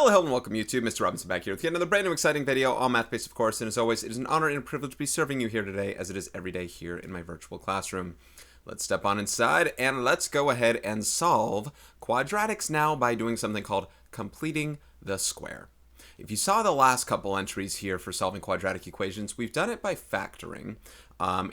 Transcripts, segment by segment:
Hello and welcome YouTube, Mr. Robinson back here with yet another brand new exciting video, all math-based of course, and as always, it is an honor and a privilege to be serving you here today, as it is every day here in my virtual classroom. Let's step on inside, and let's go ahead and solve quadratics now by doing something called completing the square. If you saw the last couple entries here for solving quadratic equations, we've done it by factoring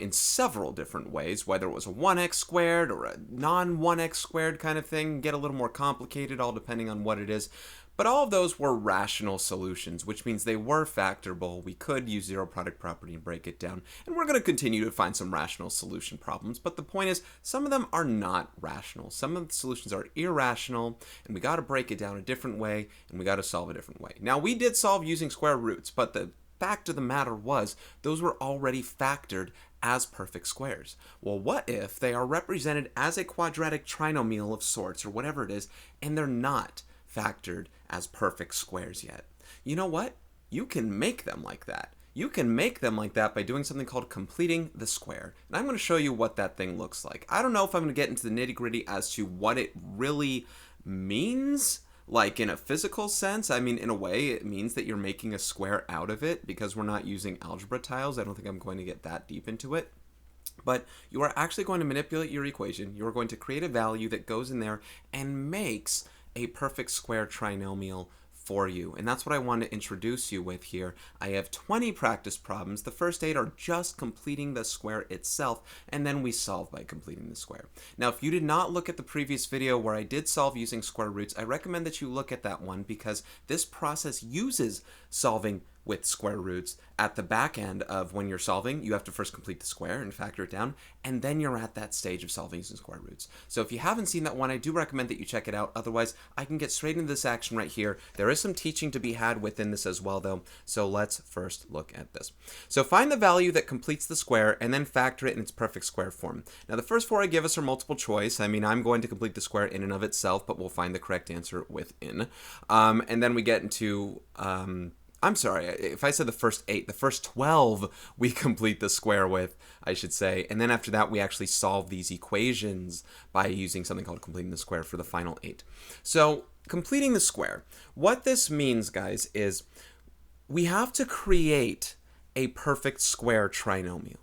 in several different ways, whether it was a 1x squared or a non-1x squared kind of thing, get a little more complicated, all depending on what it is. But all of those were rational solutions, which means they were factorable. We could use zero product property and break it down. And we're going to continue to find some rational solution problems. But the point is, some of them are not rational. Some of the solutions are irrational, and we got to break it down a different way, and we got to solve a different way. Now, we did solve using square roots, but the fact of the matter was, those were already factored as perfect squares. Well, what if they are represented as a quadratic trinomial of sorts, or whatever it is, and they're not factored as perfect squares yet? You know what? You can make them like that. You can make them like that by doing something called completing the square. And I'm going to show you what that thing looks like. I don't know if I'm going to get into the nitty-gritty as to what it really means, like in a physical sense. I mean, in a way, it means that you're making a square out of it because we're not using algebra tiles. I don't think I'm going to get that deep into it. But you are actually going to manipulate your equation. You are going to create a value that goes in there and makes a perfect square trinomial for you. And that's what I want to introduce you with here. I have 20 practice problems. The first 8 are just completing the square itself, and then we solve by completing the square. Now, if you did not look at the previous video where I did solve using square roots, I recommend that you look at that one because this process uses solving with square roots. At the back end of when you're solving, you have to first complete the square and factor it down, and then you're at that stage of solving using square roots. So if you haven't seen that one, I do recommend that you check it out. Otherwise, I can get straight into this action right here. There is some teaching to be had within this as well, though. So let's first look at this. So find the value that completes the square and then factor it in its perfect square form. Now, the first 4 I give us are multiple choice. I mean, I'm going to complete the square in and of itself, but we'll find the correct answer within. And then we get into I'm sorry, if I said the first 8, the first 12 we complete the square with, I should say. And then after that, we actually solve these equations by using something called completing the square for the final 8. So completing the square, what this means, guys, is we have to create a perfect square trinomial.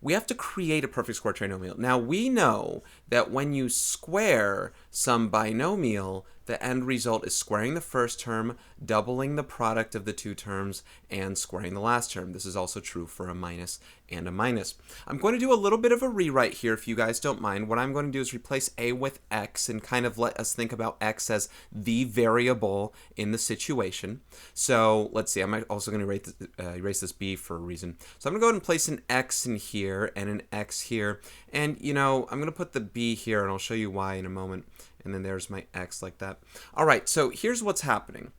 We have to create a perfect square trinomial. Now, we know that when you square some binomial, the end result is squaring the first term, doubling the product of the 2 terms, and squaring the last term. This is also true for a minus and a minus. I'm going to do a little bit of a rewrite here if you guys don't mind. What I'm going to do is replace a with x and kind of let us think about x as the variable in the situation. So let's see, I'm also going to erase this b for a reason. So I'm going to go ahead and place an x in here and an x here. And, you know, I'm going to put the b here, and I'll show you why in a moment. And then there's my x like that. All right, so here's what's happening.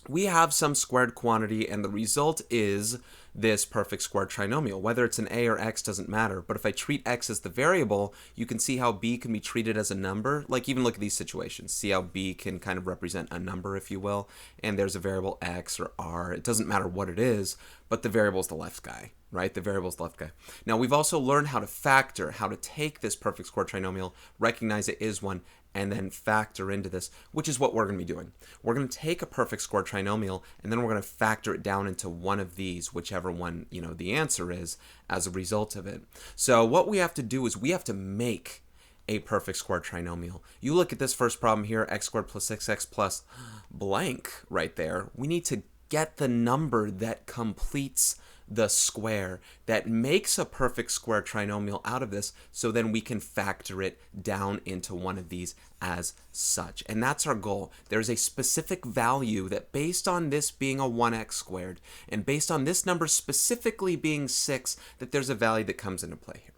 We have some squared quantity, and the result is this perfect square trinomial. Whether it's an a or x doesn't matter, but if I treat x as the variable, you can see how b can be treated as a number. Like, even look at these situations. See how b can kind of represent a number, if you will, and there's a variable x or r. It doesn't matter what it is, but the variable is the left guy, right? The variable is the left guy. Now, we've also learned how to factor, how to take this perfect square trinomial, recognize it is one, and then factor into this, which is what we're going to be doing. We're going to take a perfect square trinomial, and then we're going to factor it down into one of these, whichever one, you know, the answer is as a result of it. So what we have to do is we have to make a perfect square trinomial. You look at this first problem here, x squared plus 6x plus blank right there. We need to get the number that completes the square, that makes a perfect square trinomial out of this, so then we can factor it down into one of these as such. And that's our goal. There's a specific value that, based on this being a 1x squared, and based on this number specifically being 6, that there's a value that comes into play here.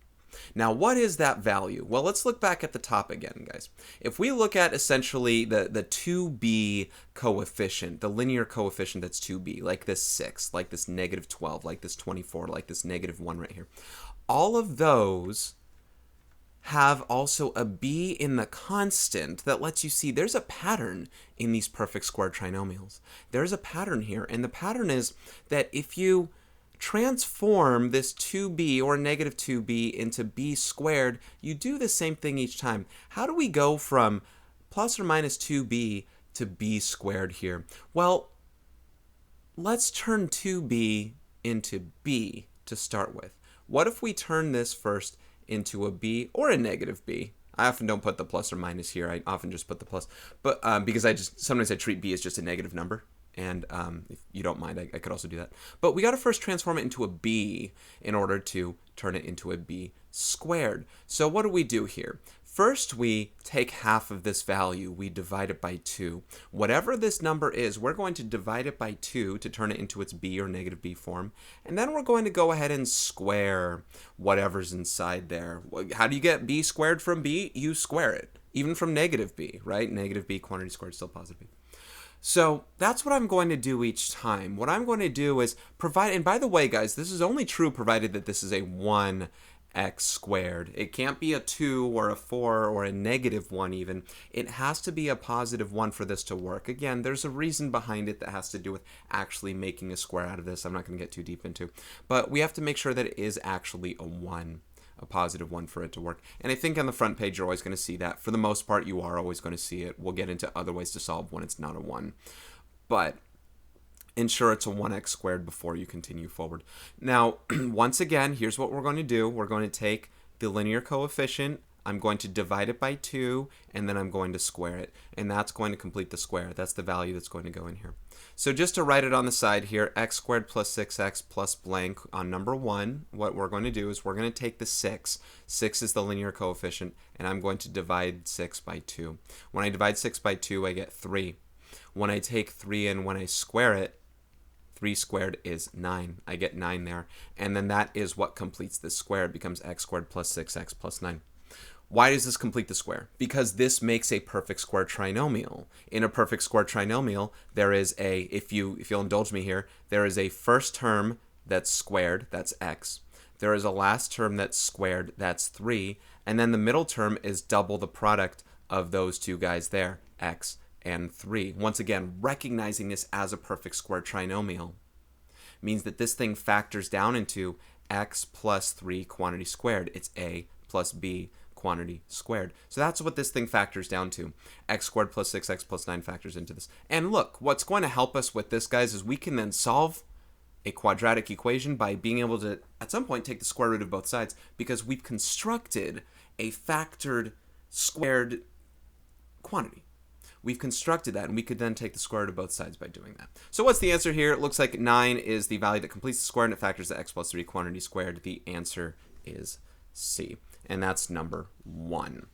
Now, what is that value? Well, let's look back at the top again, guys. If we look at essentially the 2b coefficient, the linear coefficient that's 2b, like this 6, like this negative 12, like this 24, like this negative 1 right here, all of those have also a b in the constant that lets you see there's a pattern in these perfect square trinomials. There's a pattern here, and the pattern is that if you transform this 2b or negative 2b into b squared, you do the same thing each time. How do we go from plus or minus 2b to b squared here? Well, let's turn 2b into b to start with. What if we turn this first into a b or a negative b? I often don't put the plus or minus here. I often just put the plus, but because sometimes I treat b as just a negative number. And if you don't mind, I could also do that. But we got to first transform it into a b in order to turn it into a b squared. So what do we do here? First, we take half of this value. We divide it by 2. Whatever this number is, we're going to divide it by 2 to turn it into its b or negative b form. And then we're going to go ahead and square whatever's inside there. How do you get b squared from b? You square it, even from negative b, right? Negative b quantity squared is still positive b. So that's what I'm going to do each time. What I'm going to do is provide, and by the way, guys, this is only true provided that this is a 1x squared. It can't be a 2 or a 4 or a negative 1 even. It has to be a positive 1 for this to work. Again, there's a reason behind it that has to do with actually making a square out of this. I'm not going to get too deep into. But we have to make sure that it is actually a 1. A positive 1 for it to work. And I think on the front page you're always going to see that. For the most part, you are always going to see it. We'll get into other ways to solve when it's not a 1. But ensure it's a 1x squared before you continue forward. Now, once again, here's what we're going to do. We're going to take the linear coefficient. I'm going to divide it by 2, and then I'm going to square it. And that's going to complete the square. That's the value that's going to go in here. So just to write it on the side here, x squared plus 6x plus blank on number 1, what we're going to do is we're going to take the 6. 6 is the linear coefficient, and I'm going to divide 6 by 2. When I divide 6 by 2, I get 3. When I take 3 and when I square it, 3 squared is 9. I get 9 there. And then that is what completes this square. It becomes x squared plus 6x plus 9. Why does this complete the square? Because this makes a perfect square trinomial. In a perfect square trinomial, there is a, if you'll indulge me here, there is a first term that's squared, that's x. There is a last term that's squared, that's 3. And then the middle term is double the product of those two guys there, x and 3. Once again, recognizing this as a perfect square trinomial means that this thing factors down into x plus 3 quantity squared. It's a plus b quantity squared. So that's what this thing factors down to. X squared plus 6x plus 9 factors into this. And look, what's going to help us with this, guys, is we can then solve a quadratic equation by being able to, at some point, take the square root of both sides, because we've constructed a factored squared quantity. We've constructed that, and we could then take the square root of both sides by doing that. So what's the answer here? It looks like 9 is the value that completes the square, and it factors the x plus 3 quantity squared. The answer is C, and that's number 1.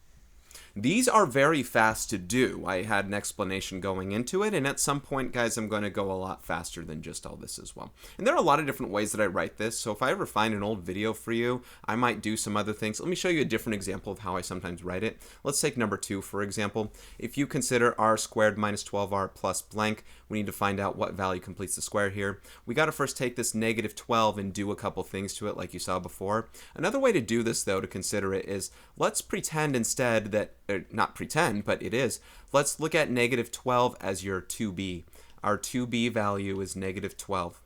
These are very fast to do. I had an explanation going into it, and at some point, guys, I'm going to go a lot faster than just all this as well. And there are a lot of different ways that I write this, so if I ever find an old video for you, I might do some other things. Let me show you a different example of how I sometimes write it. Let's take number 2, for example. If you consider r squared minus 12r plus blank, we need to find out what value completes the square here. We got to first take this negative 12 and do a couple things to it like you saw before. Another way to do this, though, to consider it is, let's pretend instead that, not pretend, but it is, let's look at negative 12 as your 2b. Our 2b value is negative 12.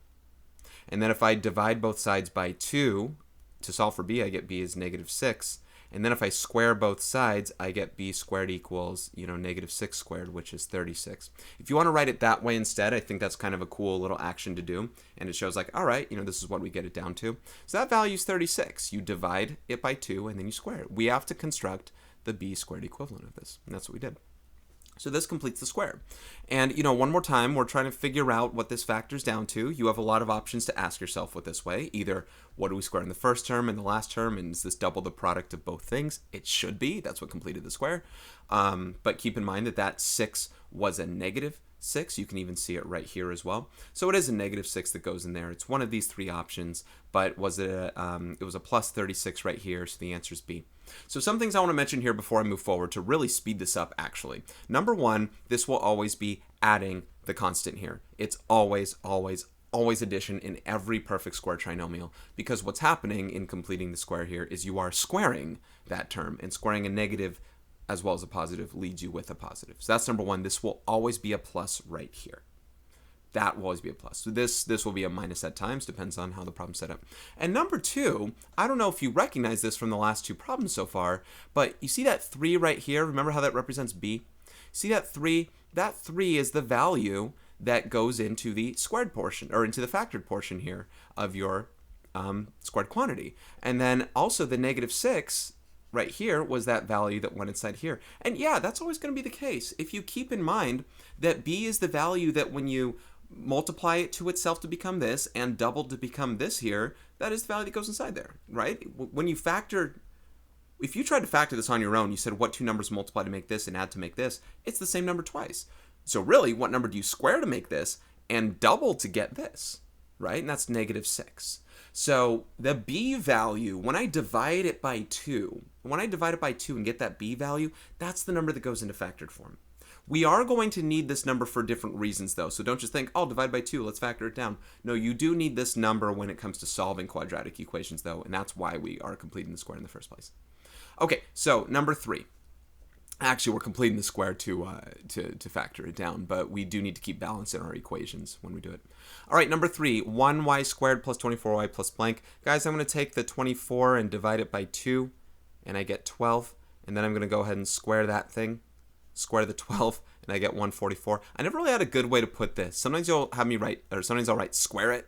And then if I divide both sides by 2, to solve for b, I get b is negative 6. And then if I square both sides, I get b squared equals, negative 6 squared, which is 36. If you want to write it that way instead, I think that's kind of a cool little action to do. And it shows like, all right, this is what we get it down to. So that value is 36. You divide it by 2, and then you square it. We have to construct the b squared equivalent of this. And that's what we did. So this completes the square. And, one more time, we're trying to figure out what this factors down to. You have a lot of options to ask yourself with this way. Either, what do we square in the first term and the last term, and is this double the product of both things? It should be. That's what completed the square. But keep in mind that 6 was a negative 6. You can even see it right here as well. So it is a negative 6 that goes in there. It's one of these 3 options, but it was a plus 36 right here, so the answer is B. So some things I want to mention here before I move forward to really speed this up, actually. Number 1, this will always be adding the constant here. It's always addition in every perfect square trinomial, because what's happening in completing the square here is you are squaring that term, and squaring a negative as well as a positive leads you with a positive. So that's number 1. This will always be a plus right here. That will always be a plus. So this will be a minus at times, depends on how the problem's set up. And number 2, I don't know if you recognize this from the last 2 problems so far, but you see that 3 right here? Remember how that represents B? See that 3? That 3 is the value that goes into the squared portion, or into the factored portion here of your squared quantity. And then also the negative 6 right here was that value that went inside here. And yeah, that's always going to be the case. If you keep in mind that b is the value that when you multiply it to itself to become this and double to become this here, that is the value that goes inside there, right? When you factor, if you tried to factor this on your own, you said what two numbers multiply to make this and add to make this, it's the same number twice. So really, what number do you square to make this and double to get this, right? And that's negative 6. So the b value, when I divide it by 2, and get that b value, that's the number that goes into factored form. We are going to need this number for different reasons, though. So don't just think, oh, divide by 2, let's factor it down. No, you do need this number when it comes to solving quadratic equations, though, and that's why we are completing the square in the first place. Okay, so number 3. Actually, we're completing the square to factor it down, but we do need to keep balance in our equations when we do it. All right, number 3, 1y squared plus 24y plus blank. Guys, I'm going to take the 24 and divide it by 2, and I get 12. And then I'm going to go ahead and square that thing, square the 12, and I get 144. I never really had a good way to put this. Sometimes you'll have me write, or sometimes I'll write square it.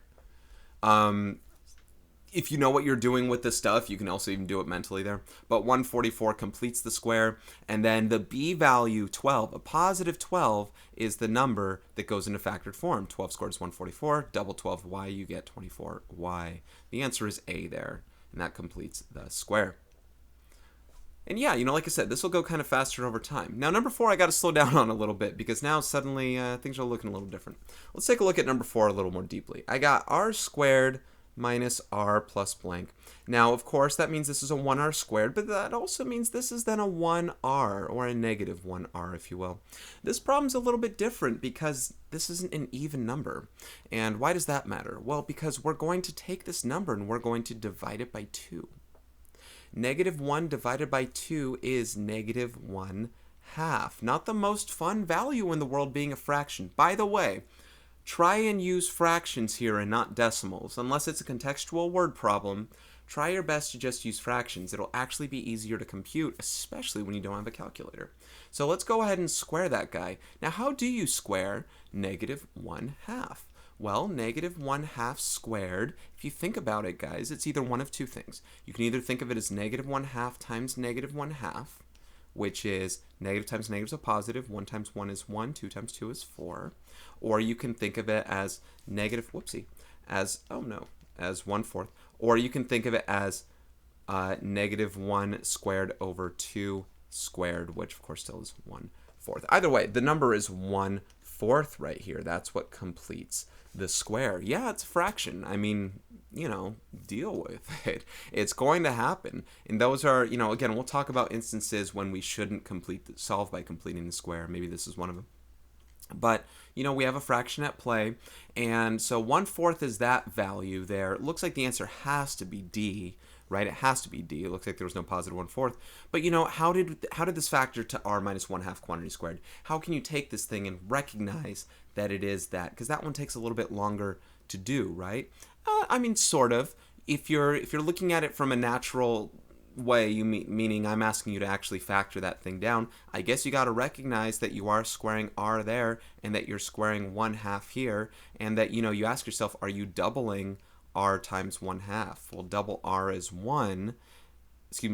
If you know what you're doing with this stuff, you can also even do it mentally there. But 144 completes the square. And then the b value, 12, a positive 12, is the number that goes into factored form. 12 squared is 144. Double 12y, you get 24y. The answer is A there. And that completes the square. And yeah, like I said, this will go kind of faster over time. Now, number 4, I got to slow down on a little bit because now suddenly things are looking a little different. Let's take a look at number 4 a little more deeply. I got r squared minus r plus blank. Now, of course, that means this is a 1r squared, but that also means this is then a 1r, or a negative 1r, if you will. This problem's a little bit different because this isn't an even number. And why does that matter? Well, because we're going to take this number and we're going to divide it by 2. Negative 1 divided by 2 is negative 1/2. Not the most fun value in the world being a fraction. By the way, try and use fractions here and not decimals. Unless it's a contextual word problem, try your best to just use fractions. It'll actually be easier to compute, especially when you don't have a calculator. So let's go ahead and square that guy. Now, how do you square negative 1/2? Well, negative 1/2 squared, if you think about it, guys, it's either one of two things. You can either think of it as negative 1/2 times negative 1/2, which is negative times negative is a positive, 1 times 1 is 1, 2 times 2 is 4. Or you can think of it as negative, as 1/4. Or you can think of it as negative 1 squared over 2 squared, which of course still is 1/4. Either way, the number is 1/4 right here. That's what completes the square. Yeah, it's a fraction. I mean, deal with it. It's going to happen. And those are, again, we'll talk about instances when we shouldn't solve by completing the square. Maybe this is one of them. But, we have a fraction at play. And so 1/4 is that value there. It looks like the answer has to be D, right? It has to be D. It looks like there was no positive 1/4. But, how did this factor to r minus 1/2 quantity squared? How can you take this thing and recognize that it is that? Because that one takes a little bit longer to do, right? I mean, sort of. If you're looking at it from a natural way, meaning I'm asking you to actually factor that thing down, I guess you got to recognize that you are squaring r there and that you're squaring 1/2 here, and that you ask yourself, are you doubling r times 1/2? Well, double r is 1.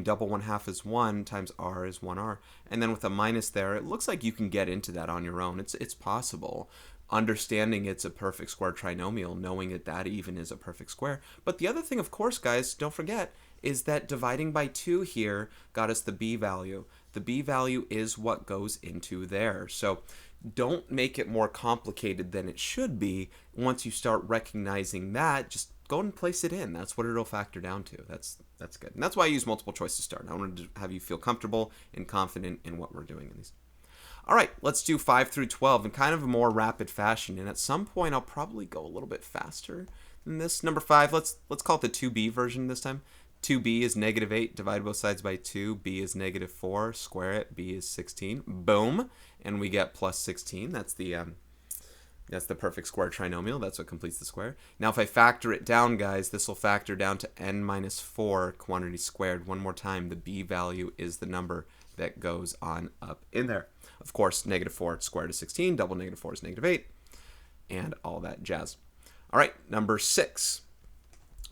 Double 1/2 is 1 times r is 1r. And then with a minus there, it looks like you can get into that on your own. It's possible. Understanding it's a perfect square trinomial, knowing that even is a perfect square. But the other thing, of course, guys, don't forget, is that dividing by 2 here got us the b value. The b value is what goes into there. So don't make it more complicated than it should be. Once you start recognizing that, just go and place it in. That's what it'll factor down to. That's good. And that's why I use multiple choice to start. I wanted to have you feel comfortable and confident in what we're doing in these. All right, let's do 5 through 12 in kind of a more rapid fashion. And at some point, I'll probably go a little bit faster than this. Number 5, let's call it the 2b version this time. 2b is negative 8, divide both sides by 2. B is negative 4, square it. B is 16. Boom. And we get plus 16. That's the perfect square trinomial. That's what completes the square. Now, if I factor it down, guys, this will factor down to n minus 4 quantity squared. One more time, the b value is the number that goes on up in there. Of course, -4 squared is 16, double -4 is -8, and all that jazz. All right, number 6.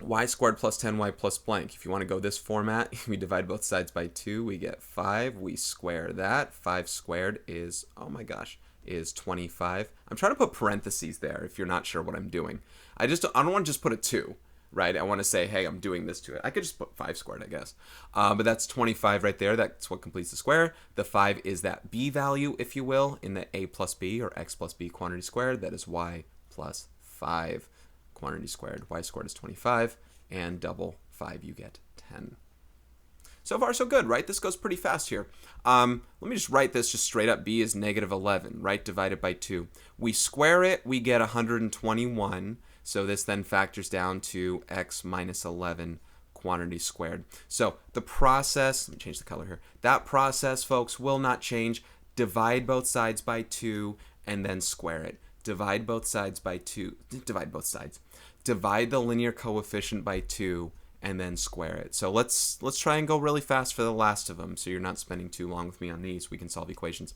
Y squared plus 10y plus blank. If you want to go this format, we divide both sides by 2, we get 5. We square that. 5 squared is, oh my gosh, is 25. I'm trying to put parentheses there if you're not sure what I'm doing. I don't want to just put a 2, right? I want to say, hey, I'm doing this to it. I could just put 5 squared, I guess. But that's 25 right there. That's what completes the square. The 5 is that b value, if you will, in the a plus b or x plus b quantity squared. That is y plus 5 quantity squared. Y squared is 25, and double 5, you get 10. So far, so good, right? This goes pretty fast here. Let me just write this just straight up. B is -11, right? Divided by 2. We square it, we get 121. So this then factors down to x minus 11 quantity squared. So the process, let me change the color here. That process, folks, will not change. Divide both sides by 2 and then square it. Divide both sides by 2. Divide both sides. Divide the linear coefficient by 2 and then square it. So let's try and go really fast for the last of them so you're not spending too long with me on these. We can solve equations.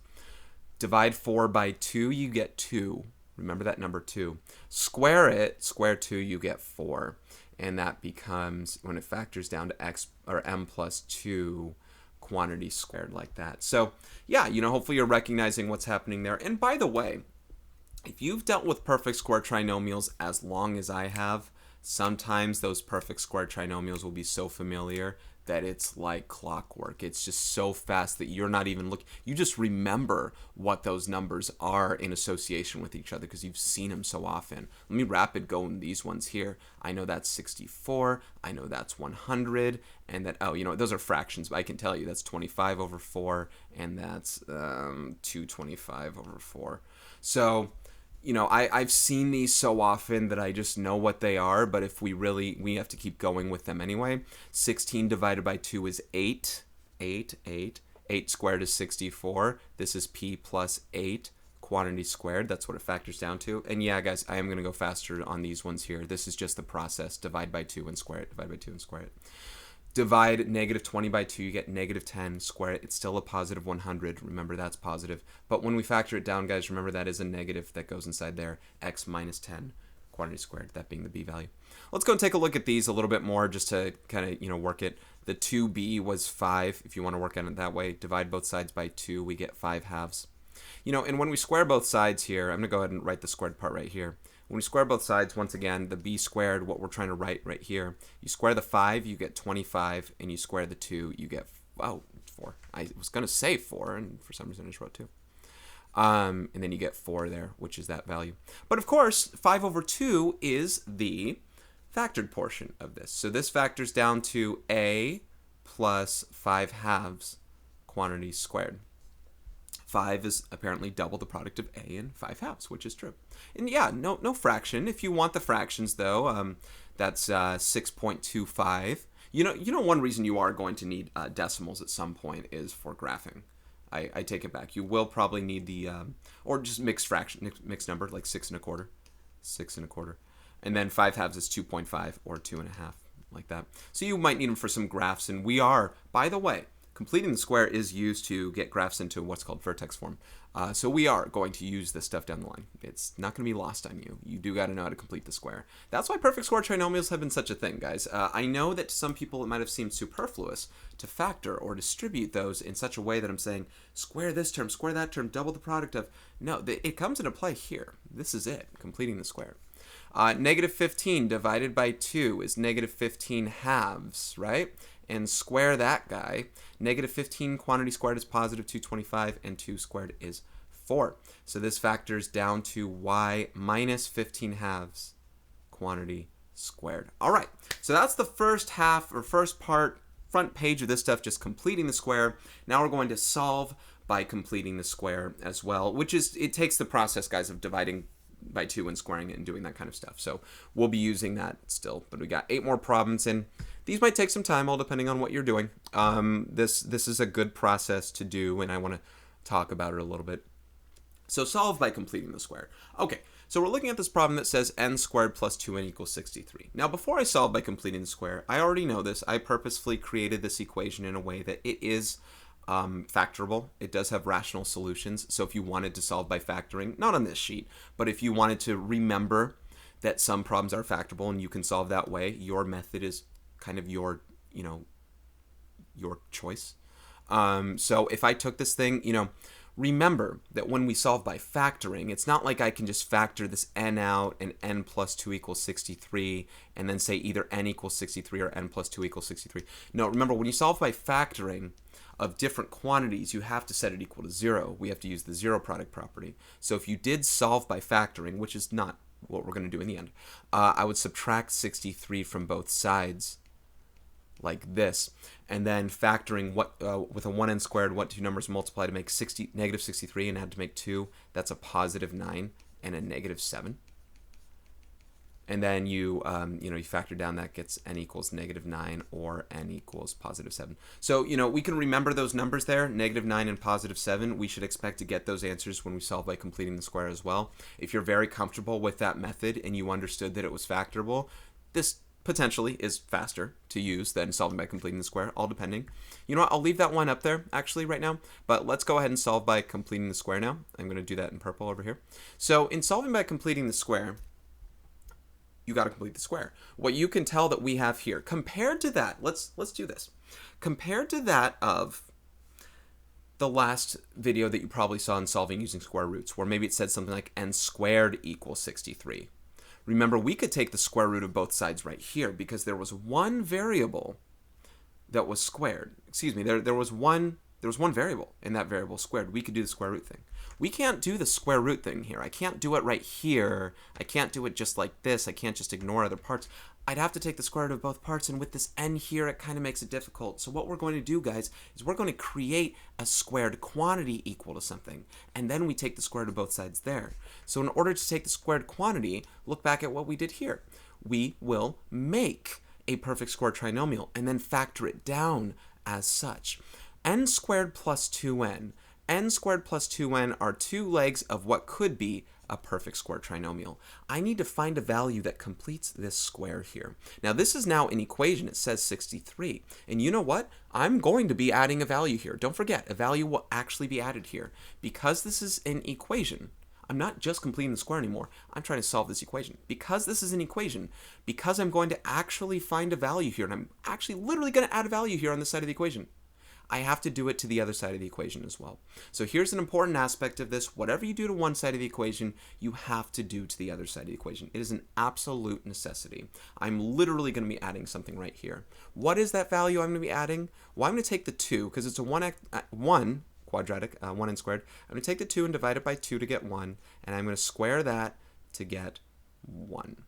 Divide 4 by 2, you get 2. Remember that number 2. Square it, square 2, you get 4. And that becomes, when it factors down to x or m plus 2 quantity squared like that. So yeah, hopefully you're recognizing what's happening there. And by the way, if you've dealt with perfect square trinomials as long as I have, sometimes those perfect square trinomials will be so familiar that it's like clockwork. It's just so fast that you're not even looking. You just remember what those numbers are in association with each other because you've seen them so often. Let me rapid go in these ones here. I know that's 64. I know that's 100. And that, those are fractions, but I can tell you that's 25 over 4. And that's 225 over 4. So I've seen these so often that I just know what they are, but if we have to keep going with them anyway. 16 divided by 2 is 8. 8 squared is 64. This is p plus 8 quantity squared. That's what it factors down to. And yeah, guys, I am going to go faster on these ones here. This is just the process. Divide by 2 and square it. Divide by 2 and square it. Divide -20 by 2, you get -10. Square it, it's still a positive 100. Remember, that's positive. But when we factor it down, guys, remember that is a negative that goes inside there. X minus 10 quantity squared, that being the b value. Let's go and take a look at these a little bit more just to kind of, work it. The 2b was 5, if you want to work on it that way. Divide both sides by 2, we get 5 halves. And when we square both sides here, I'm going to go ahead and write the squared part right here. When we square both sides, once again, the b squared, what we're trying to write right here, you square the 5, you get 25, and you square the 2, you get, 4. I was going to say 4, and for some reason I just wrote 2. And then you get 4 there, which is that value. But of course, 5 over 2 is the factored portion of this. So this factors down to a plus 5 halves quantity squared. 5 is apparently double the product of a and 5 halves, which is true. And yeah, no fraction. If you want the fractions, though, that's 6.25. One reason you are going to need decimals at some point is for graphing. I take it back. You will probably need the, or just mixed fraction, mixed number, like 6 1/4. 6 1/4. And then 5 halves is 2.5 or 2 1/2, like that. So you might need them for some graphs. And we are, by the way, completing the square is used to get graphs into what's called vertex form. So we are going to use this stuff down the line. It's not going to be lost on you. You do got to know how to complete the square. That's why perfect square trinomials have been such a thing, guys. I know that to some people it might have seemed superfluous to factor or distribute those in such a way that I'm saying, square this term, square that term, double the product of. No, it comes into play here. This is it, completing the square. -15 divided by 2 is -15 halves, right? And square that guy. -15 quantity squared is positive 225, and 2 squared is 4. So this factors down to y minus 15 halves quantity squared. All right, so that's the first half or first part, front page of this stuff, just completing the square. Now we're going to solve by completing the square as well, which is, it takes the process, guys, of dividing by 2 and squaring it and doing that kind of stuff. So we'll be using that still, but we got 8 more problems, and these might take some time, all depending on what you're doing. This is a good process to do, and I want to talk about it a little bit. So solve by completing the square. Okay, so we're looking at this problem that says n squared plus 2n equals 63. Now, before I solve by completing the square, I already know this. I purposefully created this equation in a way that it is factorable. It does have rational solutions. So if you wanted to solve by factoring, not on this sheet, but if you wanted to remember that some problems are factorable and you can solve that way, your method is kind of your choice. So if I took this thing, remember that when we solve by factoring, it's not like I can just factor this n out and n plus 2 equals 63 and then say either n equals 63 or n plus 2 equals 63. No, remember, when you solve by factoring of different quantities, you have to set it equal to 0. We have to use the zero product property. So if you did solve by factoring, which is not what we're going to do in the end, I would subtract 63 from both sides like this, and then factoring what with a 1n squared, what two numbers multiply to make negative 63 and add to make 2, that's a positive 9 and a negative 7. And then you factor down, that gets n equals negative 9 or n equals positive 7. So, we can remember those numbers there, negative 9 and positive 7. We should expect to get those answers when we solve by completing the square as well. If you're very comfortable with that method and you understood that it was factorable, this potentially is faster to use than solving by completing the square, all depending. You know what, I'll leave that one up there actually right now, but let's go ahead and solve by completing the square now. I'm going to do that in purple over here. So in solving by completing the square, you got to complete the square. What you can tell that we have here, compared to that, let's do this. Compared to that of the last video that you probably saw in solving using square roots, where maybe it said something like n squared equals 63. Remember, we could take the square root of both sides right here because there was one variable that was squared. Excuse me, there was one variable, and that variable squared. We could do the square root thing. We can't do the square root thing here. I can't do it right here. I can't do it just like this. I can't just ignore other parts. I'd have to take the square root of both parts, and with this n here, it kind of makes it difficult. So what we're going to do, guys, is we're going to create a squared quantity equal to something, and then we take the square root of both sides there. So in order to take the squared quantity, look back at what we did here. We will make a perfect square trinomial and then factor it down as such. N squared plus 2n. N squared plus 2n are two legs of what could be a perfect square trinomial. I need to find a value that completes this square here. Now this is now an equation. It says 63. And you know what? I'm going to be adding a value here. Don't forget, a value will actually be added here. Because this is an equation, I'm not just completing the square anymore. I'm trying to solve this equation. Because this is an equation, because I'm going to actually find a value here, and I'm actually literally going to add a value here on this side of the equation, I have to do it to the other side of the equation as well. So here's an important aspect of this. Whatever you do to one side of the equation, you have to do to the other side of the equation. It is an absolute necessity. I'm literally going to be adding something right here. What is that value I'm going to be adding? Well, I'm going to take the 2, because it's a 1 quadratic, 1n squared. I'm going to take the 2 and divide it by 2 to get 1, and I'm going to square that to get 1.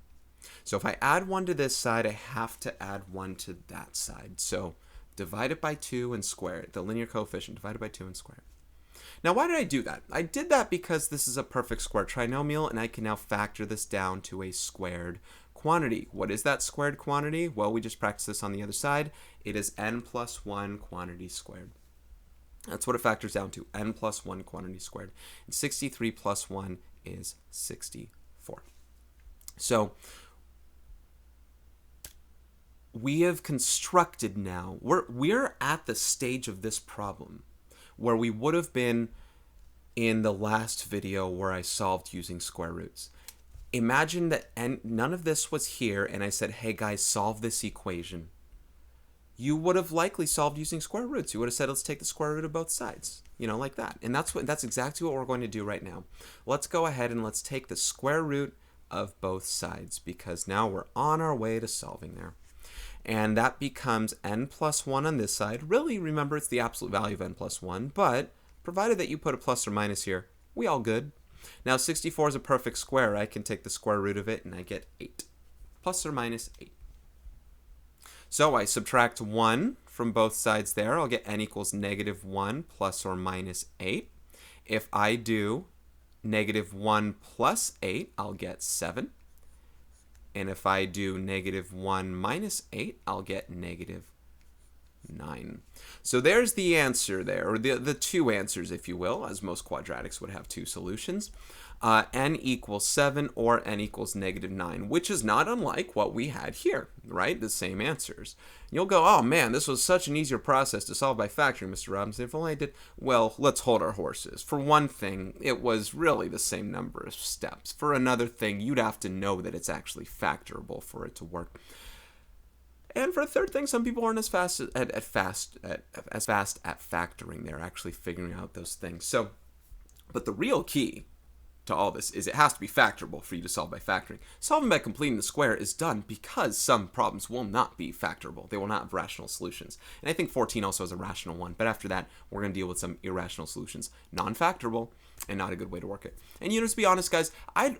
So if I add 1 to this side, I have to add 1 to that side. So divide it by 2 and square it. The linear coefficient, divide it by 2 and square it. Now, why did I do that? I did that because this is a perfect square trinomial, and I can now factor this down to a squared quantity. What is that squared quantity? Well, we just practiced this on the other side. It is n plus 1 quantity squared. That's what it factors down to, n plus 1 quantity squared. And 63 plus 1 is 64. So we have constructed now, we're at the stage of this problem where we would have been in the last video where I solved using square roots. Imagine that none of this was here and I said, hey guys, solve this equation. You would have likely solved using square roots. You would have said, let's take the square root of both sides, like that. And that's exactly what we're going to do right now. Let's go ahead and let's take the square root of both sides, because now we're on our way to solving there. And that becomes n plus 1 on this side. Really, remember, it's the absolute value of n plus 1, but provided that you put a plus or minus here, we all good. Now, 64 is a perfect square. I can take the square root of it, and I get 8. Plus or minus 8. So I subtract 1 from both sides there. I'll get n equals negative 1 plus or minus 8. If I do negative 1 plus 8, I'll get 7. And if I do negative 1 minus 8, I'll get negative 9. So there's the answer there, or the two answers, if you will, as most quadratics would have two solutions. n equals 7 or n equals -9, which is not unlike what we had here, right? The same answers. You'll go, oh man, this was such an easier process to solve by factoring, Mr. Robinson. If only I did. Well, let's hold our horses. For one thing, it was really the same number of steps. For another thing, you'd have to know that it's actually factorable for it to work. And for a third thing, some people aren't as fast at factoring. They're actually figuring out those things. So, but the real key to all this is it has to be factorable for you to solve by factoring. Solving by completing the square is done because some problems will not be factorable. They will not have rational solutions. And I think 14 also has a rational one. But after that, we're going to deal with some irrational solutions. Non-factorable and not a good way to work it. And to be honest, guys, I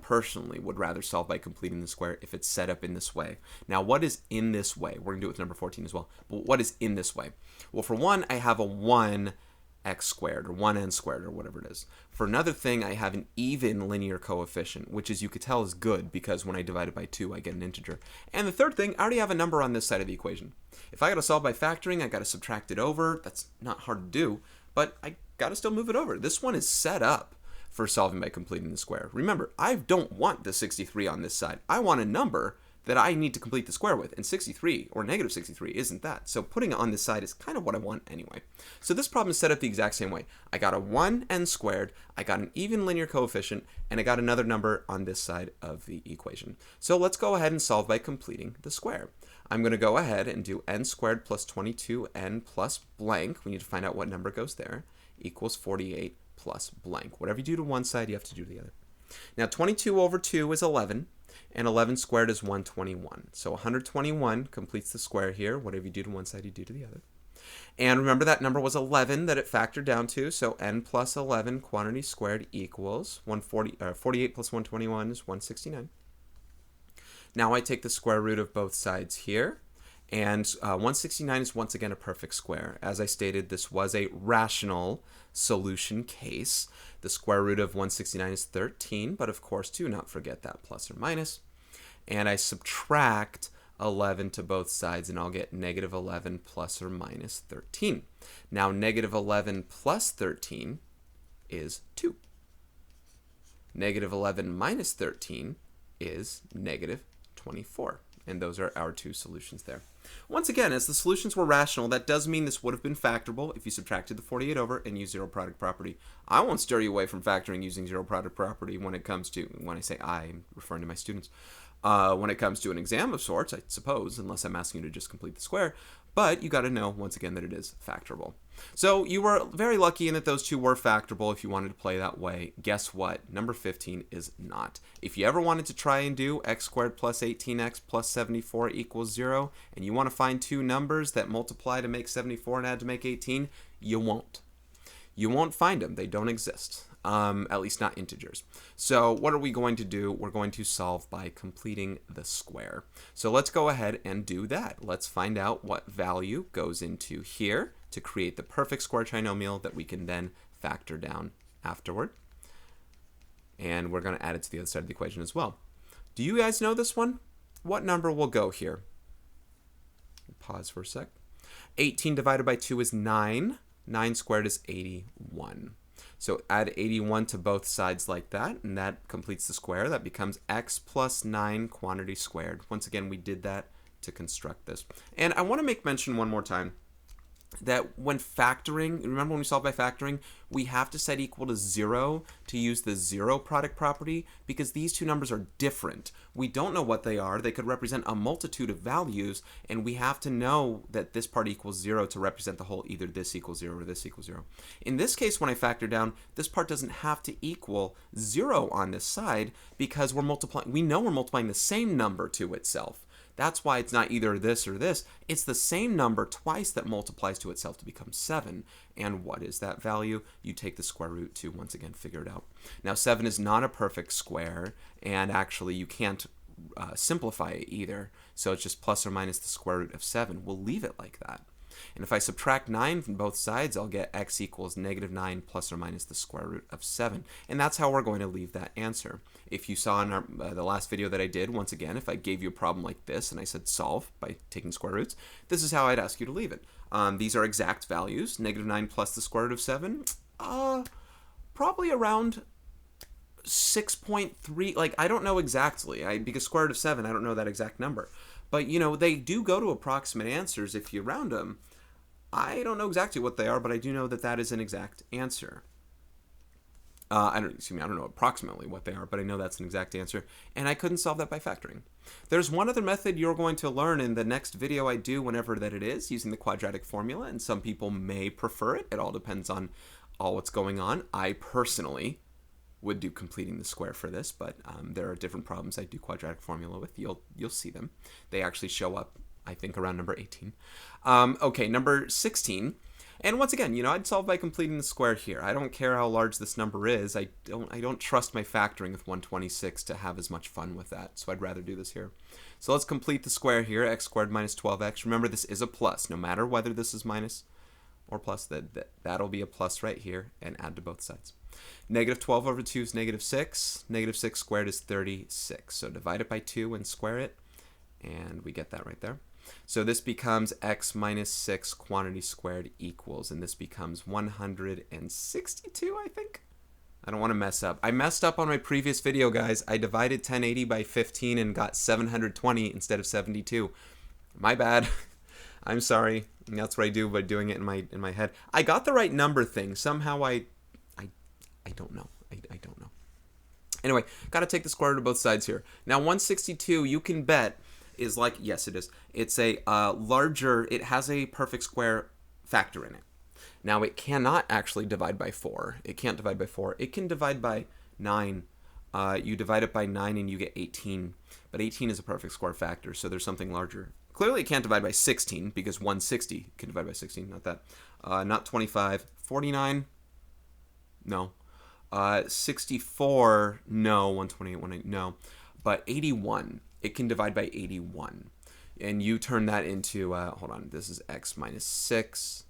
personally would rather solve by completing the square if it's set up in this way. Now, what is in this way? We're going to do it with number 14 as well. But what is in this way? Well, for one, I have a 1x squared or 1n squared or whatever it is. For another thing, I have an even linear coefficient, which as you could tell is good because when I divide it by 2, I get an integer. And the third thing, I already have a number on this side of the equation. If I got to solve by factoring, I got to subtract it over. That's not hard to do, but I got to still move it over. This one is set up for solving by completing the square. Remember, I don't want the 63 on this side. I want a number that I need to complete the square with, and 63 or -63 isn't that. So putting it on this side is kind of what I want anyway. So this problem is set up the exact same way. I got a 1n squared, I got an even linear coefficient, and I got another number on this side of the equation. So let's go ahead and solve by completing the square. I'm going to go ahead and do n squared plus 22n plus blank. We need to find out what number goes there, equals 48 plus blank. Whatever you do to one side, you have to do to the other. Now 22 over 2 is 11. And 11 squared is 121. So 121 completes the square here. Whatever you do to one side, you do to the other. And remember that number was 11 that it factored down to. So n plus 11 quantity squared equals 48 plus 121 is 169. Now I take the square root of both sides here. And 169 is once again a perfect square. As I stated, this was a rational solution case. The square root of 169 is 13, but of course do not forget that plus or minus. And I subtract 11 to both sides and I'll get -11 plus or minus 13. Now -11 plus 13 is 2. -11 minus 13 is -24. And those are our two solutions there. Once again, as the solutions were rational, that does mean this would have been factorable if you subtracted the 48 over and used zero product property. I won't steer you away from factoring using zero product property when it comes to, when I say I'm referring to my students, when it comes to an exam of sorts, I suppose, unless I'm asking you to just complete the square. But you got to know, once again, that it is factorable. So you were very lucky in that those two were factorable if you wanted to play that way. Guess what? Number 15 is not. If you ever wanted to try and do x squared plus 18x plus 74 equals 0, and you want to find two numbers that multiply to make 74 and add to make 18, you won't. You won't find them. They don't exist. At least not integers. So what are we going to do? We're going to solve by completing the square. So let's go ahead and do that. Let's find out what value goes into here to create the perfect square trinomial that we can then factor down afterward. And we're going to add it to the other side of the equation as well. Do you guys know this one? What number will go here? Pause for a sec. 18 divided by 2 is 9. 9 squared is 81. So add 81 to both sides like that, and that completes the square. That becomes x plus 9 quantity squared. Once again, we did that to construct this. And I want to make mention one more time that when factoring, remember when we solve by factoring, we have to set equal to 0 to use the zero product property because these two numbers are different. We don't know what they are. They could represent a multitude of values, and we have to know that this part equals 0 to represent the whole, either this equals 0 or this equals 0. In this case, when I factor down, this part doesn't have to equal 0 on this side because we're multiplying. We know we're multiplying the same number to itself. That's why it's not either this or this. It's the same number twice that multiplies to itself to become 7. And what is that value? You take the square root to, once again, figure it out. Now, 7 is not a perfect square, and actually you can't simplify it either. So it's just plus or minus the square root of 7. We'll leave it like that. And if I subtract 9 from both sides, I'll get x equals -9 plus or minus the square root of 7. And that's how we're going to leave that answer. If you saw in the last video that I did, once again, if I gave you a problem like this and I said solve by taking square roots, this is how I'd ask you to leave it. These are exact values. -9 plus the square root of 7, probably around 6.3, like, I don't know exactly. Because square root of 7, I don't know that exact number. But, they do go to approximate answers if you round them. I don't know exactly what they are, but I do know that that is an exact answer. I don't know approximately what they are, but I know that's an exact answer, and I couldn't solve that by factoring. There's one other method you're going to learn in the next video I do, whenever that it is, using the quadratic formula, and some people may prefer it. It all depends on all what's going on. I personally would do completing the square for this, but there are different problems I do quadratic formula with. You'll see them. They actually show up, I think, around number 18. Okay, number 16. And once again, I'd solve by completing the square here. I don't care how large this number is. I don't trust my factoring with 126 to have as much fun with that, so I'd rather do this here. So let's complete the square here, x squared minus 12x. Remember, this is a plus. No matter whether this is minus or plus, that'll be a plus right here, and add to both sides. Negative 12 over 2 is negative 6. Negative 6 squared is 36. So divide it by 2 and square it, and we get that right there. So this becomes x minus 6 quantity squared equals, and this becomes 162, I think? I don't want to mess up. I messed up on my previous video, guys. I divided 1080 by 15 and got 720 instead of 72. My bad. I'm sorry. That's what I do by doing it in my head. I got the right number thing. Somehow I don't know. I don't know. Anyway, got to take the square root of both sides here. Now 162, you can bet, is like, yes it is, it's a larger, it has a perfect square factor in it. Now it cannot actually divide by 4. It can't divide by 4. It can divide by 9. You divide it by 9 and you get 18. But 18 is a perfect square factor, so there's something larger. Clearly it can't divide by 16, because 160 can divide by 16, not that. Not 25. 49? No. 64? No. 128, 180, no. But 81, it can divide by 81. And you turn that into, hold on, this is x minus 6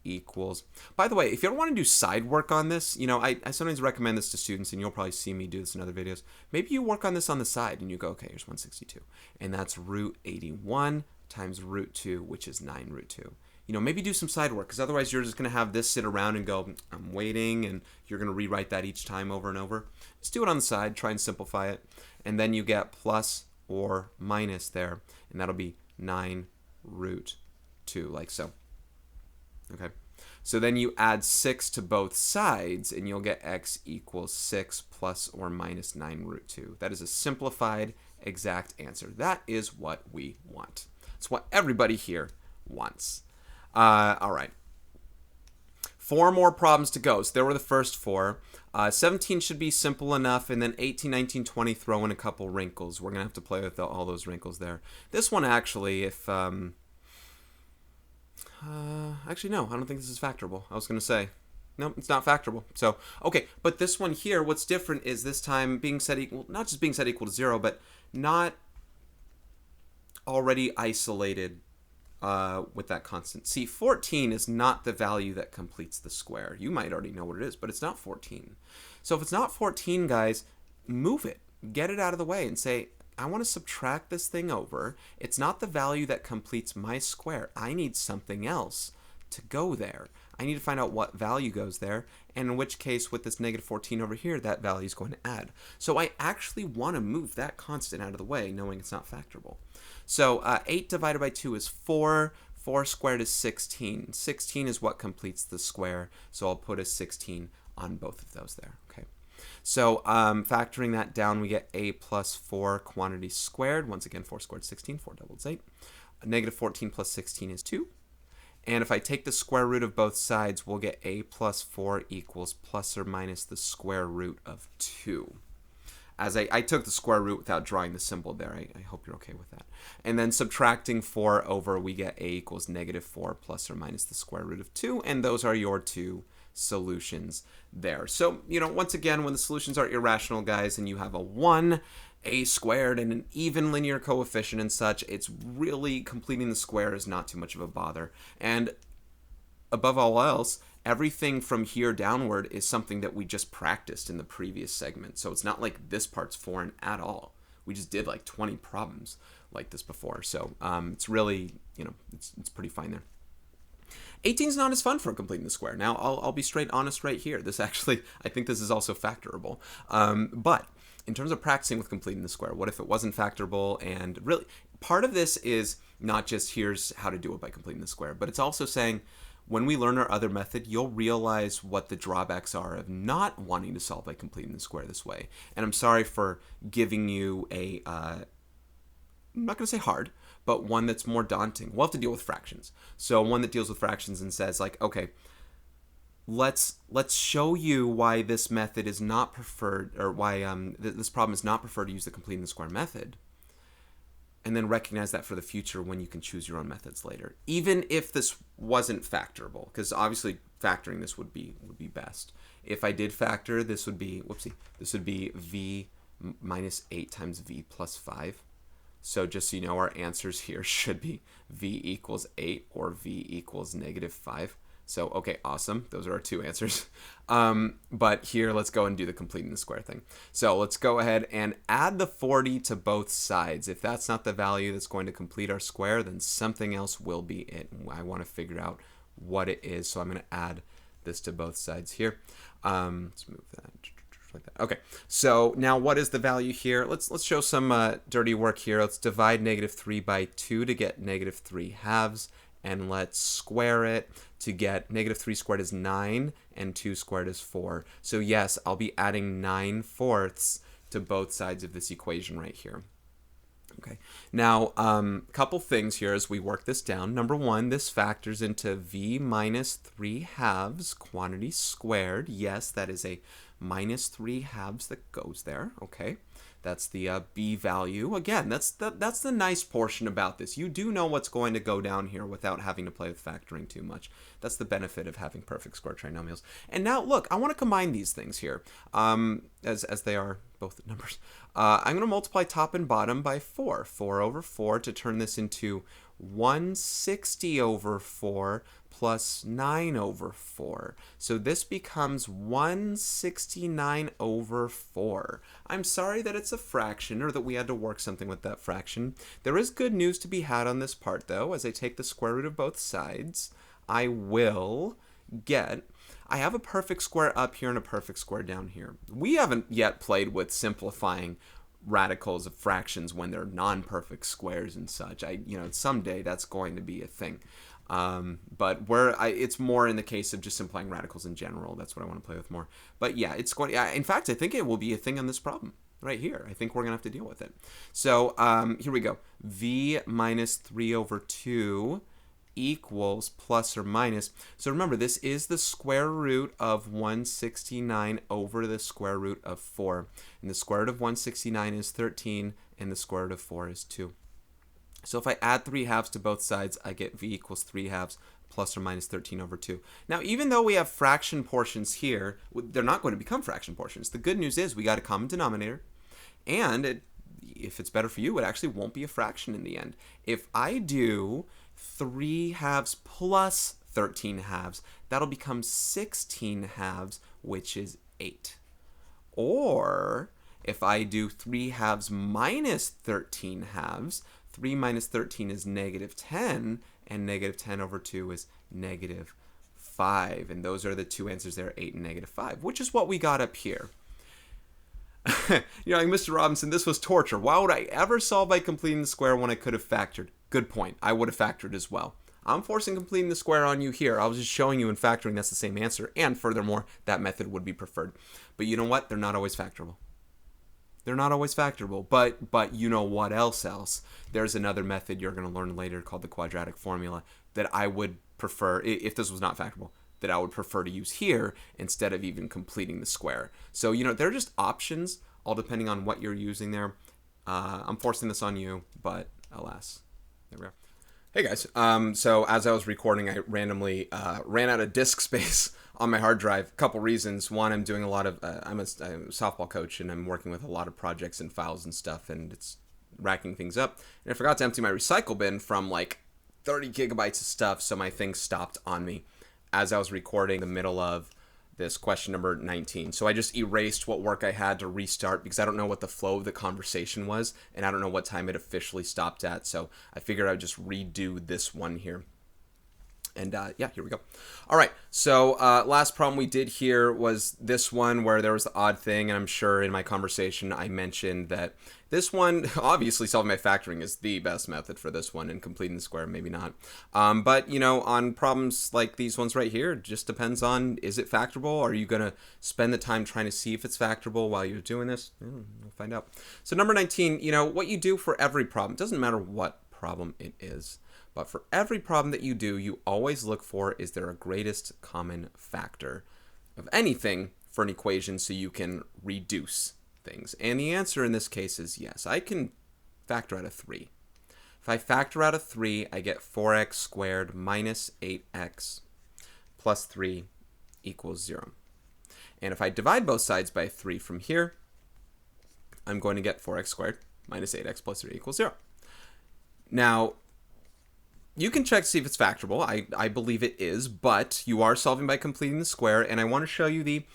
equals. By the way, if you ever want to do side work on this, I sometimes recommend this to students, and you'll probably see me do this in other videos. Maybe you work on this on the side, and you go, okay, here's 162. And that's root 81 times root 2, which is 9 root 2. Maybe do some side work, because otherwise you're just going to have this sit around and go, I'm waiting, and you're going to rewrite that each time over and over. Just do it on the side, try and simplify it, and then you get plus or minus there, and that'll be 9 root 2, like so. Okay, so then you add 6 to both sides, and you'll get x equals 6 plus or minus 9 root 2. That is a simplified exact answer. That is what we want. It's what everybody here wants. All right. 4 more problems to go. So there were the first 4. 17 should be simple enough, and then 18, 19, 20, throw in a couple wrinkles. We're going to have to play with all those wrinkles there. This one, actually, if... actually, no, I don't think this is factorable. I was going to say, no, it's not factorable. So, okay, but this one here, what's different is this time being set equal, not just being set equal to 0, but not already isolated with that constant. See, 14 is not the value that completes the square. You might already know what it is, but it's not 14. So if it's not 14, guys, move it. Get it out of the way and say, I want to subtract this thing over. It's not the value that completes my square. I need something else to go there. I need to find out what value goes there, and in which case, with this negative 14 over here, that value is going to add. So I actually want to move that constant out of the way, knowing it's not factorable. So 8 divided by 2 is 4. 4 squared is 16. 16 is what completes the square, so I'll put a 16 on both of those there. Okay. So factoring that down, we get a plus 4 quantity squared. Once again, 4 squared is 16. 4 doubled is 8. Negative 14 plus 16 is 2. And if I take the square root of both sides, we'll get a plus 4 equals plus or minus the square root of 2. As I took the square root without drawing the symbol there. I hope you're okay with that. And then subtracting 4 over, we get a equals negative 4 plus or minus the square root of 2. And those are your 2 solutions there. So, once again, when the solutions are irrational, guys, and you have a 1, a squared, and an even linear coefficient and such, it's really completing the square is not too much of a bother. And above all else, everything from here downward is something that we just practiced in the previous segment. So it's not like this part's foreign at all. We just did like 20 problems like this before. So it's really, it's pretty fine there. 18 is not as fun for completing the square. Now, I'll be straight honest right here. This actually, I think this is also factorable. But in terms of practicing with completing the square, what if it wasn't factorable? And really, part of this is not just here's how to do it by completing the square, but it's also saying when we learn our other method, you'll realize what the drawbacks are of not wanting to solve by completing the square this way. And I'm sorry for giving you a, I'm not going to say hard, but one that's more daunting. We'll have to deal with fractions. So one that deals with fractions and says like, okay, let's show you why this method is not preferred, or why this problem is not preferred to use the completing the square method. And then recognize that for the future when you can choose your own methods later, even if this wasn't factorable, because obviously factoring this would be best. If I did factor, this would be, whoopsie, this would be v minus 8 times v plus 5. So just so you know, our answers here should be v equals 8 or v equals negative 5. So, okay, awesome. Those are our two answers. But here, let's go and do the completing the square thing. So let's go ahead and add the 40 to both sides. If that's not the value that's going to complete our square, then something else will be it. I want to figure out what it is. So I'm going to add this to both sides here. Let's move that. Like that. Okay, so now what is the value here? Let's show some dirty work here. Let's divide negative 3 by 2 to get negative 3 halves. And let's square it to get negative 3 squared is 9 and 2 squared is 4. So yes, I'll be adding 9/4 to both sides of this equation right here. Okay, now a couple things here as we work this down. Number one, this factors into v minus 3 halves quantity squared. Yes, that is a minus 3 halves that goes there. Okay. That's the b value. Again, that's the nice portion about this. You do know what's going to go down here without having to play with factoring too much. That's the benefit of having perfect square trinomials. And now, look, I want to combine these things here, as they are both numbers. I'm going to multiply top and bottom by 4. 4 over 4 to turn this into 160 over 4 plus 9 over 4. So this becomes 169 over 4. I'm sorry that it's a fraction or that we had to work something with that fraction. There is good news to be had on this part, though. As I take the square root of both sides, I will get... I have a perfect square up here and a perfect square down here. We haven't yet played with simplifying radicals of fractions when they're non-perfect squares and such. Someday that's going to be a thing. But it's more in the case of just simplifying radicals in general. That's what I want to play with more. But yeah, it's going. In fact, I think it will be a thing on this problem right here. I think we're gonna have to deal with it. So here we go. V minus 3 over 2 equals plus or minus. So remember, this is the square root of 169 over the square root of 4. And the square root of 169 is 13, and the square root of 4 is 2. So if I add 3 halves to both sides, I get v equals 3 halves plus or minus 13 over 2. Now, even though we have fraction portions here, they're not going to become fraction portions. The good news is we got a common denominator, and if it's better for you, it actually won't be a fraction in the end. If I do 3 halves plus 13 halves, that'll become 16 halves, which is 8. Or if I do 3 halves minus 13 halves, 3 minus 13 is negative 10, and negative 10 over 2 is negative 5. And those are the two answers there, 8 and negative 5, which is what we got up here. Like Mr. Robinson, this was torture. Why would I ever solve by completing the square when I could have factored? Good point. I would have factored as well. I'm forcing completing the square on you here. I was just showing you in factoring that's the same answer. And furthermore, that method would be preferred. But you know what? They're not always factorable. They're not always factorable. But you know what else? There's another method you're going to learn later called the quadratic formula that I would prefer, if this was not factorable, that I would prefer to use here instead of even completing the square. So, they're just options, all depending on what you're using there. I'm forcing this on you, but alas. There we are. Hey guys, so as I was recording, I randomly ran out of disk space on my hard drive. A couple reasons. One, I'm doing a lot of, I'm a softball coach and I'm working with a lot of projects and files and stuff, and it's racking things up. And I forgot to empty my recycle bin from like 30 gigabytes of stuff, so my thing stopped on me as I was recording the middle of this question number 19. So I just erased what work I had to restart because I don't know what the flow of the conversation was, and I don't know what time it officially stopped at, so I figured I would just redo this one here. And yeah, here we go. All right, so last problem we did here was this one where there was the odd thing, and I'm sure in my conversation I mentioned that this one, obviously solving by factoring is the best method for this one, and completing the square, maybe not. But, you know, on problems like these ones right here, it just depends on, is it factorable? Are you going to spend the time trying to see if it's factorable while you're doing this? We'll find out. So number 19, you know, what you do for every problem, doesn't matter what problem it is. But for every problem that you do, you always look for, is there a greatest common factor of anything for an equation so you can reduce things? And the answer in this case is yes. I can factor out of 3. If I factor out of 3, I get 4x squared minus 8x plus 3 equals 0. And if I divide both sides by 3 from here, I'm going to get 4x squared minus 8x plus 3 equals 0. Now, you can check to see if it's factorable. I believe it is, but you are solving by completing the square, and I want to show you the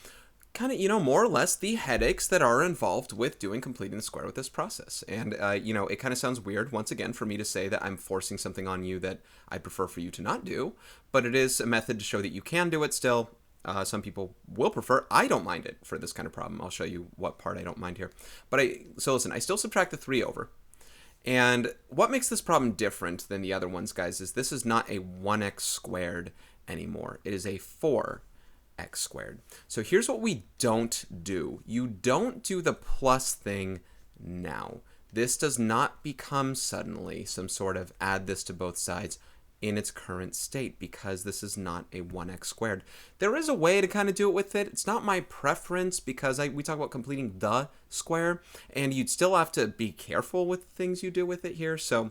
kind of, you know, more or less the headaches that are involved with completing the square with this process. And, you know, it kind of sounds weird, once again, for me to say that I'm forcing something on you that I prefer for you to not do, but it is a method to show that you can do it still. Some people will prefer. I don't mind it for this kind of problem. I'll show you what part I don't mind here. So listen, I still subtract the 3 over. And what makes this problem different than the other ones, guys, is this is not a 1x squared anymore. It is a 4x squared. So here's what we don't do. You don't do the plus thing now. This does not become suddenly some sort of add this to both sides in its current state, because this is not a 1x squared. There is a way to kind of do it with it. It's not my preference, because we talk about completing the square, and you'd still have to be careful with things you do with it here. So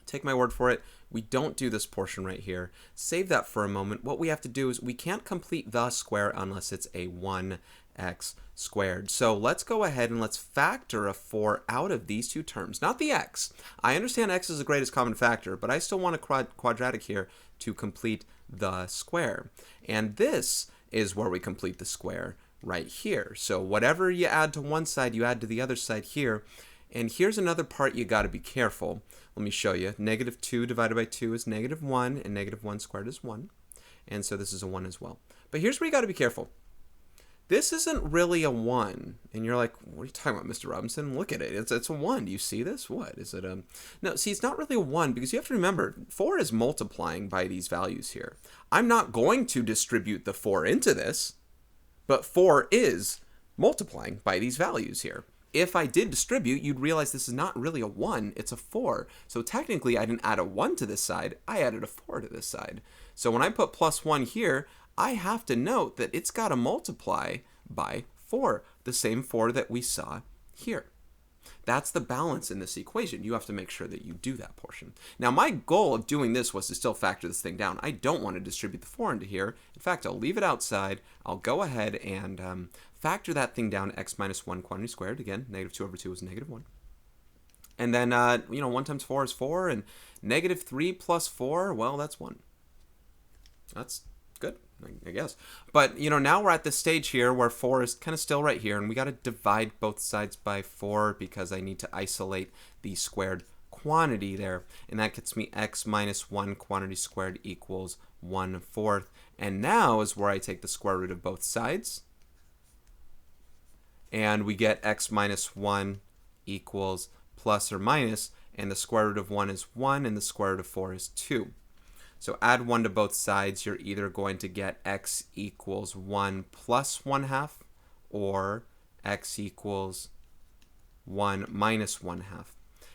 take my word for it. We don't do this portion right here. Save that for a moment. What we have to do is we can't complete the square unless it's a 1x squared. So let's go ahead and let's factor a 4 out of these two terms, not the x. I understand x is the greatest common factor, but I still want a quadratic here to complete the square. And this is where we complete the square right here. So whatever you add to one side, you add to the other side here. And here's another part you got to be careful. Let me show you. Negative 2 divided by 2 is negative 1, and negative 1 squared is 1. And so this is a 1 as well. But here's where you got to be careful. This isn't really a 1. And you're like, what are you talking about, Mr. Robinson? Look at it. It's a 1. Do you see this? What? Is it a... No, see, it's not really a 1, because you have to remember, 4 is multiplying by these values here. I'm not going to distribute the 4 into this, but 4 is multiplying by these values here. If I did distribute, you'd realize this is not really a 1, it's a 4. So technically, I didn't add a 1 to this side, I added a 4 to this side. So when I put plus 1 here, I have to note that it's got to multiply by 4, the same 4 that we saw here. That's the balance in this equation. You have to make sure that you do that portion. Now, my goal of doing this was to still factor this thing down. I don't want to distribute the 4 into here. In fact, I'll leave it outside. I'll go ahead and factor that thing down, x minus 1 quantity squared. Again, negative 2 over 2 is negative 1. And then, 1 times 4 is 4, and negative 3 plus 4, well, that's 1. That's good, I guess. But, now we're at this stage here where 4 is kind of still right here, and we got to divide both sides by 4 because I need to isolate the squared quantity there. And that gets me x minus 1 quantity squared equals 1/4. And now is where I take the square root of both sides. And we get x minus 1 equals plus or minus, and the square root of 1 is 1, and the square root of 4 is 2. So add 1 to both sides, you're either going to get x equals 1 plus 1/2, or x equals 1 minus 1/2.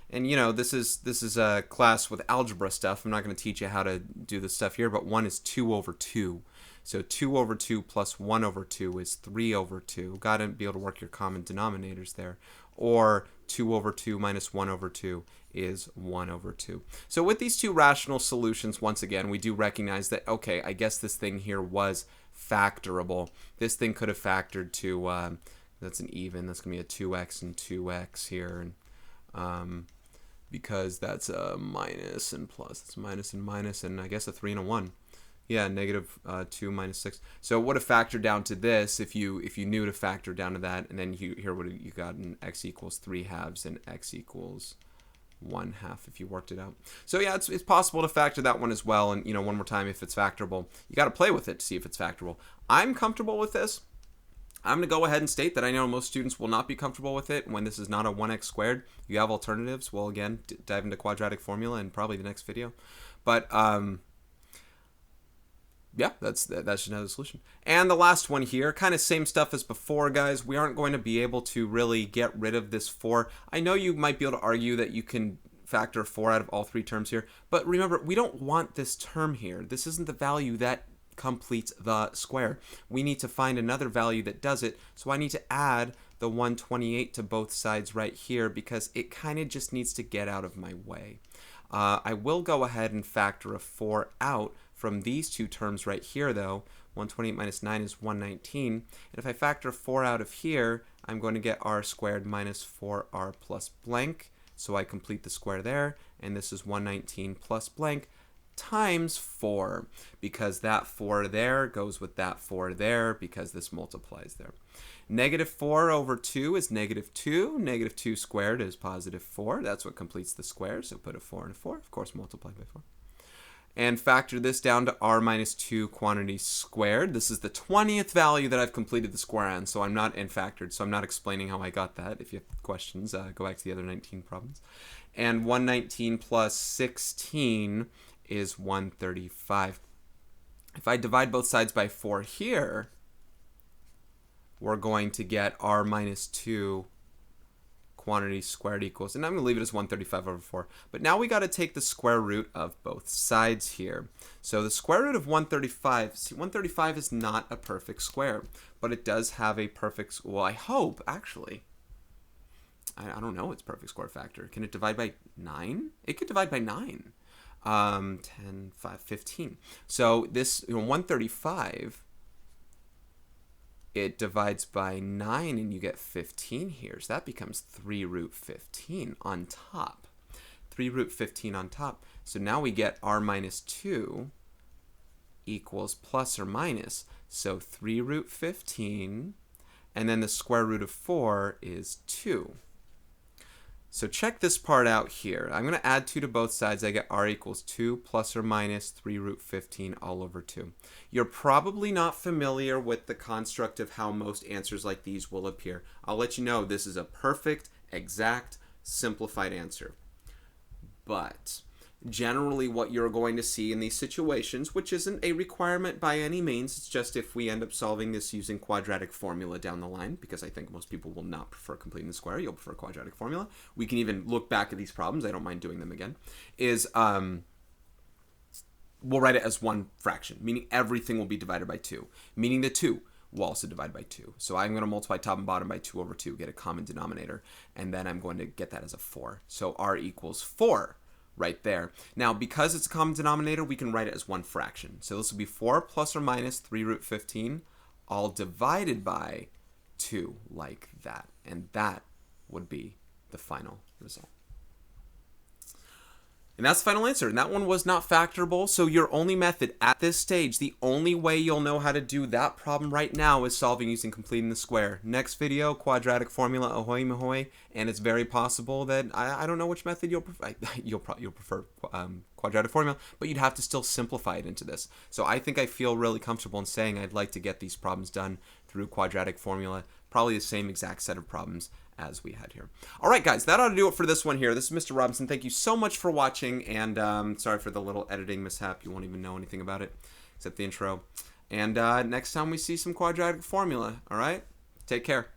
And this is a class with algebra stuff. I'm not going to teach you how to do this stuff here, but 1 is 2 over 2. So 2 over 2 plus 1 over 2 is 3 over 2. Got to be able to work your common denominators there. Or 2 over 2 minus 1 over 2 is 1 over 2. So with these two rational solutions, once again, we do recognize that, okay, I guess this thing here was factorable. This thing could have factored to, that's an even, that's going to be a 2x and 2x here. And because that's a minus and plus, it's minus and minus, and I guess a 3 and a 1. Yeah, negative 2 minus 6. So it would have factored down to this if you knew to factor down to that, and then here would you got an x equals 3/2 and x equals 1/2 if you worked it out. So yeah, it's possible to factor that one as well. And, one more time, if it's factorable, you got to play with it to see if it's factorable. I'm comfortable with this. I'm going to go ahead and state that I know most students will not be comfortable with it when this is not a 1x squared. You have alternatives. We'll, again, dive into quadratic formula in probably the next video. But, yeah, that's another solution. And the last one here, kind of same stuff as before, guys. We aren't going to be able to really get rid of this 4. I know you might be able to argue that you can factor 4 out of all 3 terms here. But remember, we don't want this term here. This isn't the value that completes the square. We need to find another value that does it. So I need to add the 128 to both sides right here because it kind of just needs to get out of my way. I will go ahead and factor a 4 out from these 2 terms right here, though. 128 minus 9 is 119. And if I factor 4 out of here, I'm going to get r squared minus 4r plus blank. So I complete the square there. And this is 119 plus blank times 4, because that 4 there goes with that 4 there, because this multiplies there. Negative 4 over 2 is negative 2. Negative 2 squared is positive 4. That's what completes the square. So put a 4 and a 4. Of course, multiply by 4. And factor this down to r minus 2 quantity squared. This is the 20th value that I've completed the square on, so I'm not factored, so I'm not explaining how I got that. If you have questions, go back to the other 19 problems. And 119 plus 16 is 135. If I divide both sides by 4 here, we're going to get r minus 2 quantity squared equals, and I'm going to leave it as 135 over 4. But now we got to take the square root of both sides here. So the square root of 135, see, 135 is not a perfect square, but it does have a perfect, well, I hope, actually. I don't know its perfect square factor. Can it divide by 9? It could divide by 9. 10, 5, 15. So this 135, it divides by 9 and you get 15 here. So that becomes 3 root 15 on top. 3 root 15 on top. So now we get r minus 2 equals plus or minus. So 3 root 15, and then the square root of 4 is 2. So check this part out here. I'm going to add 2 to both sides. I get r equals 2 plus or minus 3 root 15 all over 2. You're probably not familiar with the construct of how most answers like these will appear. I'll let you know this is a perfect, exact, simplified answer. But generally what you're going to see in these situations, which isn't a requirement by any means, it's just if we end up solving this using quadratic formula down the line, because I think most people will not prefer completing the square, you'll prefer quadratic formula. We can even look back at these problems, I don't mind doing them again, is we'll write it as one fraction, meaning everything will be divided by 2, meaning the 2 will also divide by 2. So I'm going to multiply top and bottom by 2 over 2, get a common denominator, and then I'm going to get that as a 4. So r equals 4. Right there. Now, because it's a common denominator, we can write it as one fraction. So this will be 4 plus or minus 3 root 15, all divided by 2, like that. And that would be the final result. And that's the final answer. And that one was not factorable. So your only method at this stage, the only way you'll know how to do that problem right now is solving using completing the square. Next video, quadratic formula, ahoy mahoy. And it's very possible that, I don't know which method you'll prefer. You'll prefer quadratic formula, but you'd have to still simplify it into this. So I think I feel really comfortable in saying I'd like to get these problems done through quadratic formula, probably the same exact set of problems as we had here. All right, guys, that ought to do it for this one here. This is Mr. Robinson. Thank you so much for watching, and sorry for the little editing mishap. You won't even know anything about it except the intro. And next time we see some quadratic formula, all right? Take care.